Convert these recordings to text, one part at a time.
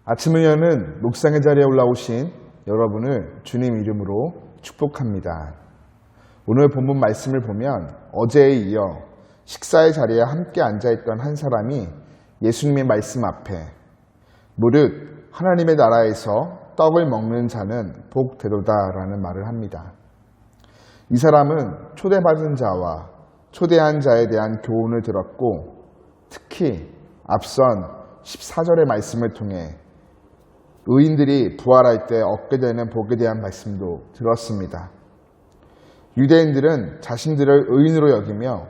아침을 여는 묵상의 자리에 올라오신 여러분을 주님 이름으로 축복합니다. 오늘 본문 말씀을 보면 어제에 이어 식사의 자리에 함께 앉아있던 한 사람이 예수님의 말씀 앞에 무릇 하나님의 나라에서 떡을 먹는 자는 복되도다라는 말을 합니다. 이 사람은 초대받은 자와 초대한 자에 대한 교훈을 들었고 특히 앞선 14절의 말씀을 통해 의인들이 부활할 때 얻게 되는 복에 대한 말씀도 들었습니다. 유대인들은 자신들을 의인으로 여기며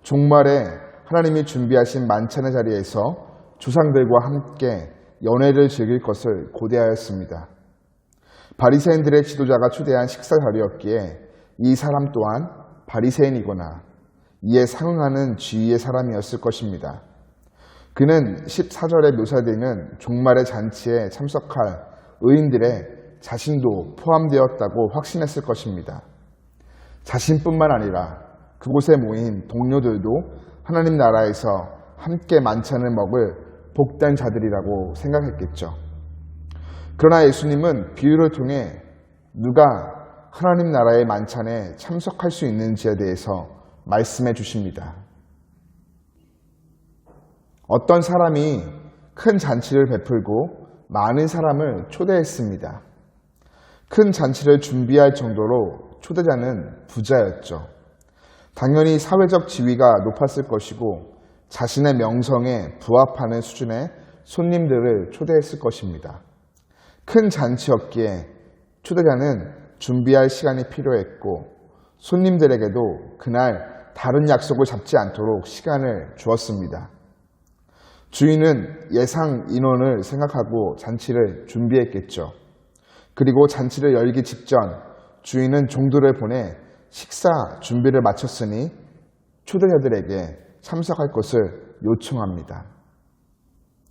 종말에 하나님이 준비하신 만찬의 자리에서 조상들과 함께 연회를 즐길 것을 고대하였습니다. 바리새인들의 지도자가 초대한 식사 자리였기에 이 사람 또한 바리새인이거나 이에 상응하는 지위의 사람이었을 것입니다. 그는 14절에 묘사되는 종말의 잔치에 참석할 의인들의 자신도 포함되었다고 확신했을 것입니다. 자신뿐만 아니라 그곳에 모인 동료들도 하나님 나라에서 함께 만찬을 먹을 복된 자들이라고 생각했겠죠. 그러나 예수님은 비유를 통해 누가 하나님 나라의 만찬에 참석할 수 있는지에 대해서 말씀해 주십니다. 어떤 사람이 큰 잔치를 베풀고 많은 사람을 초대했습니다. 큰 잔치를 준비할 정도로 초대자는 부자였죠. 당연히 사회적 지위가 높았을 것이고 자신의 명성에 부합하는 수준의 손님들을 초대했을 것입니다. 큰 잔치였기에 초대자는 준비할 시간이 필요했고 손님들에게도 그날 다른 약속을 잡지 않도록 시간을 주었습니다. 주인은 예상 인원을 생각하고 잔치를 준비했겠죠. 그리고 잔치를 열기 직전 주인은 종들을 보내 식사 준비를 마쳤으니 초대자들에게 참석할 것을 요청합니다.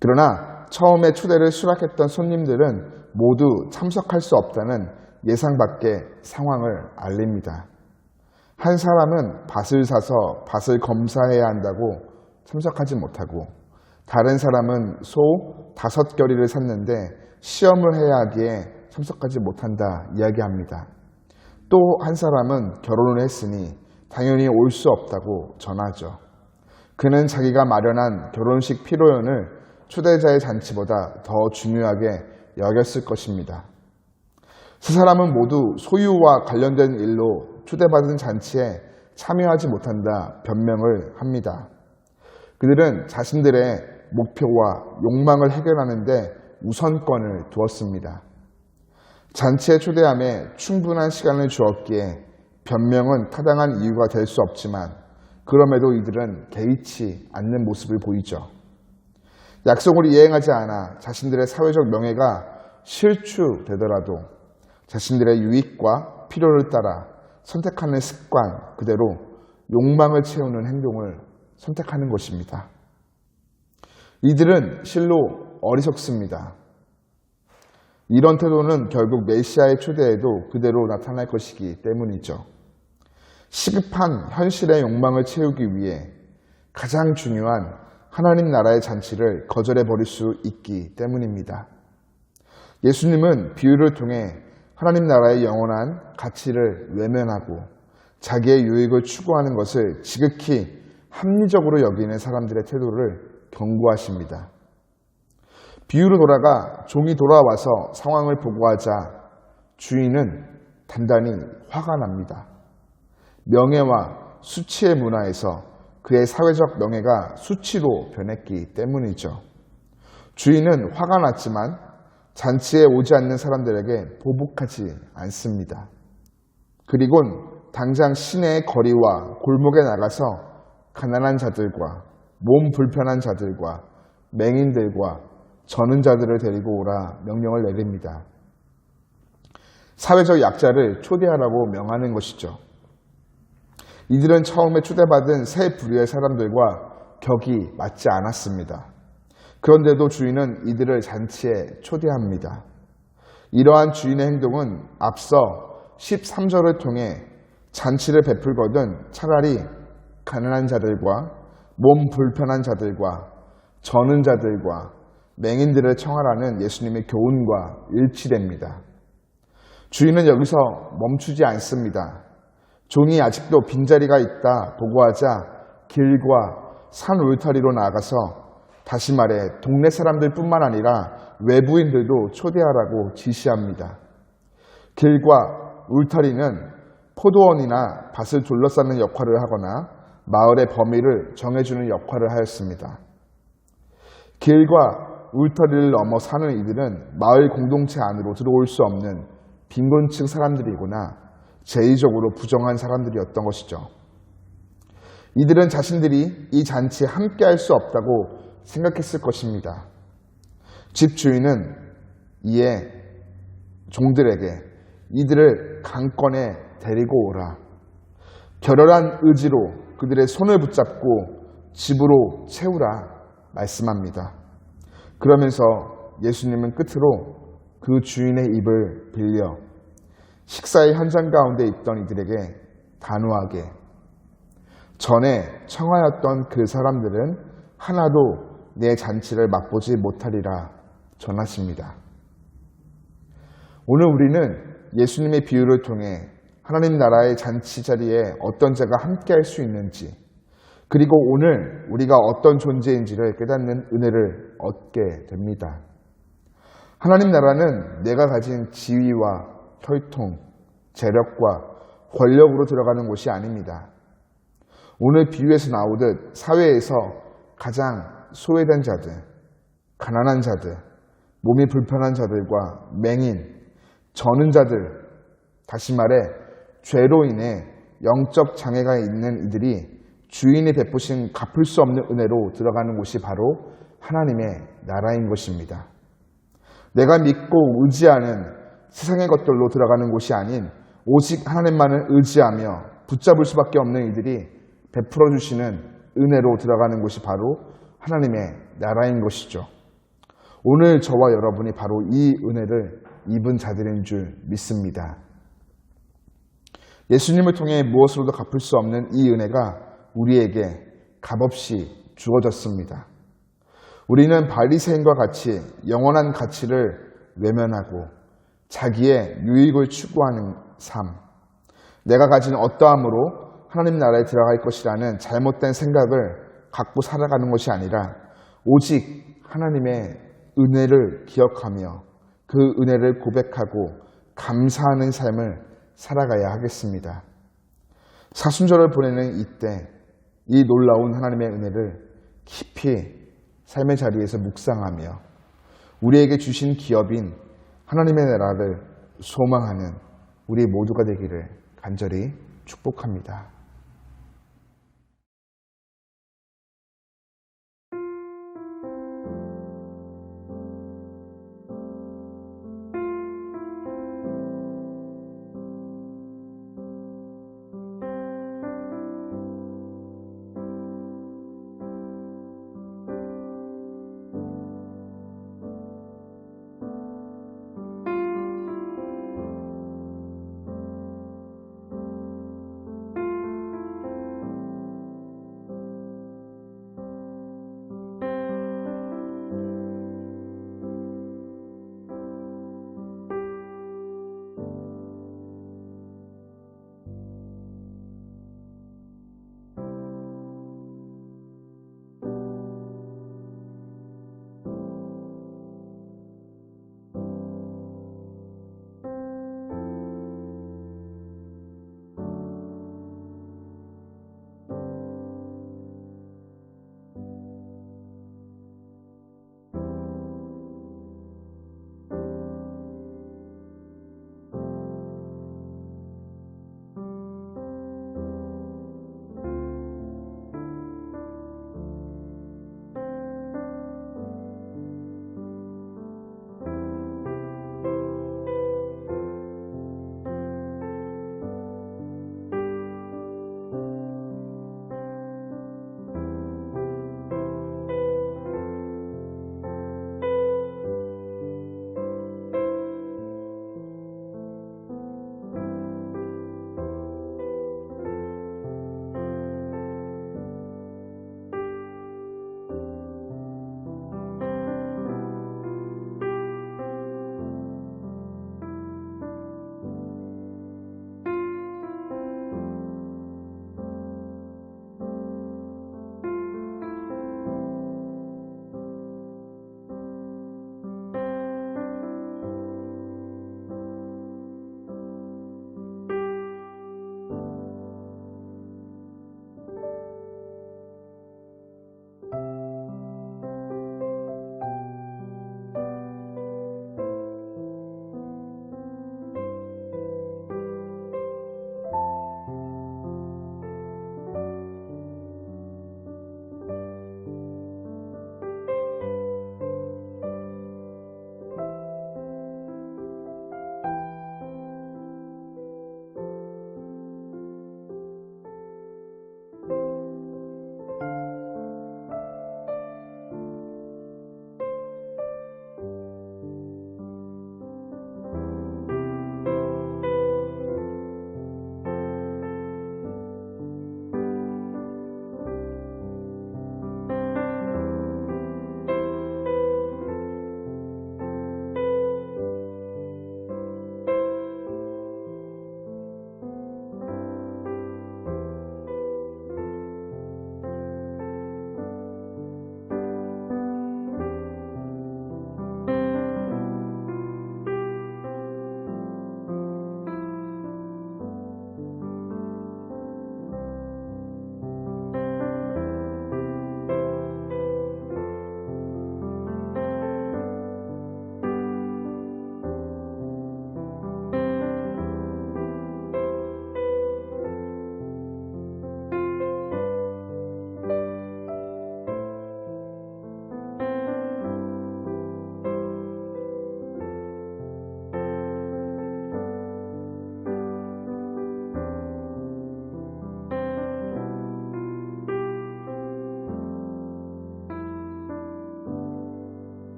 그러나 처음에 초대를 수락했던 손님들은 모두 참석할 수 없다는 예상 밖의 상황을 알립니다. 한 사람은 밭을 사서 밭을 검사해야 한다고 참석하지 못하고 다른 사람은 소 5겨리를 샀는데 시험을 해야 하기에 참석하지 못한다 이야기합니다. 또 한 사람은 결혼을 했으니 당연히 올 수 없다고 전하죠. 그는 자기가 마련한 결혼식 피로연을 초대자의 잔치보다 더 중요하게 여겼을 것입니다. 세 사람은 모두 소유와 관련된 일로 초대받은 잔치에 참여하지 못한다 변명을 합니다. 그들은 자신들의 목표와 욕망을 해결하는 데 우선권을 두었습니다. 잔치의 초대함에 충분한 시간을 주었기에 변명은 타당한 이유가 될 수 없지만 그럼에도 이들은 개의치 않는 모습을 보이죠. 약속을 이행하지 않아 자신들의 사회적 명예가 실추되더라도 자신들의 유익과 필요를 따라 선택하는 습관 그대로 욕망을 채우는 행동을 선택하는 것입니다. 이들은 실로 어리석습니다. 이런 태도는 결국 메시아의 초대에도 그대로 나타날 것이기 때문이죠. 시급한 현실의 욕망을 채우기 위해 가장 중요한 하나님 나라의 잔치를 거절해버릴 수 있기 때문입니다. 예수님은 비유를 통해 하나님 나라의 영원한 가치를 외면하고 자기의 유익을 추구하는 것을 지극히 합리적으로 여기는 사람들의 태도를 경고하십니다. 비유로 돌아가 종이 돌아와서 상황을 보고하자 주인은 단단히 화가 납니다. 명예와 수치의 문화에서 그의 사회적 명예가 수치로 변했기 때문이죠. 주인은 화가 났지만 잔치에 오지 않는 사람들에게 보복하지 않습니다. 그리곤 당장 시내의 거리와 골목에 나가서 가난한 자들과 몸 불편한 자들과 맹인들과 저는 자들을 데리고 오라 명령을 내립니다. 사회적 약자를 초대하라고 명하는 것이죠. 이들은 처음에 초대받은 세 부류의 사람들과 격이 맞지 않았습니다. 그런데도 주인은 이들을 잔치에 초대합니다. 이러한 주인의 행동은 앞서 13절을 통해 잔치를 베풀거든 차라리 가난한 자들과 몸 불편한 자들과 저는 자들과 맹인들을 청하라는 예수님의 교훈과 일치됩니다. 주인은 여기서 멈추지 않습니다. 종이 아직도 빈자리가 있다 보고하자 길과 산 울타리로 나아가서, 다시 말해 동네 사람들뿐만 아니라 외부인들도 초대하라고 지시합니다. 길과 울타리는 포도원이나 밭을 둘러싸는 역할을 하거나 마을의 범위를 정해주는 역할을 하였습니다. 길과 울타리를 넘어 사는 이들은 마을 공동체 안으로 들어올 수 없는 빈곤층 사람들이거나 제의적으로 부정한 사람들이었던 것이죠. 이들은 자신들이 이 잔치에 함께할 수 없다고 생각했을 것입니다. 집주인은 이에 종들에게 이들을 강권에 데리고 오라, 결연한 의지로 그들의 손을 붙잡고 집으로 채우라 말씀합니다. 그러면서 예수님은 끝으로 그 주인의 입을 빌려 식사의 현장 가운데 있던 이들에게 단호하게, 전에 청하였던 그 사람들은 하나도 내 잔치를 맛보지 못하리라 전하십니다. 오늘 우리는 예수님의 비유를 통해 하나님 나라의 잔치 자리에 어떤 자가 함께할 수 있는지, 그리고 오늘 우리가 어떤 존재인지를 깨닫는 은혜를 얻게 됩니다. 하나님 나라는 내가 가진 지위와 혈통, 재력과 권력으로 들어가는 곳이 아닙니다. 오늘 비유에서 나오듯 사회에서 가장 소외된 자들, 가난한 자들, 몸이 불편한 자들과 맹인, 저는 자들, 다시 말해 죄로 인해 영적 장애가 있는 이들이 주인이 베푸신 갚을 수 없는 은혜로 들어가는 곳이 바로 하나님의 나라인 것입니다. 내가 믿고 의지하는 세상의 것들로 들어가는 곳이 아닌 오직 하나님만을 의지하며 붙잡을 수밖에 없는 이들이 베풀어 주시는 은혜로 들어가는 곳이 바로 하나님의 나라인 것이죠. 오늘 저와 여러분이 바로 이 은혜를 입은 자들인 줄 믿습니다. 예수님을 통해 무엇으로도 갚을 수 없는 이 은혜가 우리에게 값없이 주어졌습니다. 우리는 바리새인과 같이 영원한 가치를 외면하고 자기의 유익을 추구하는 삶, 내가 가진 어떠함으로 하나님 나라에 들어갈 것이라는 잘못된 생각을 갖고 살아가는 것이 아니라 오직 하나님의 은혜를 기억하며 그 은혜를 고백하고 감사하는 삶을 살아가야 하겠습니다. 사순절을 보내는 이때 이 놀라운 하나님의 은혜를 깊이 삶의 자리에서 묵상하며 우리에게 주신 기업인 하나님의 나라를 소망하는 우리 모두가 되기를 간절히 축복합니다.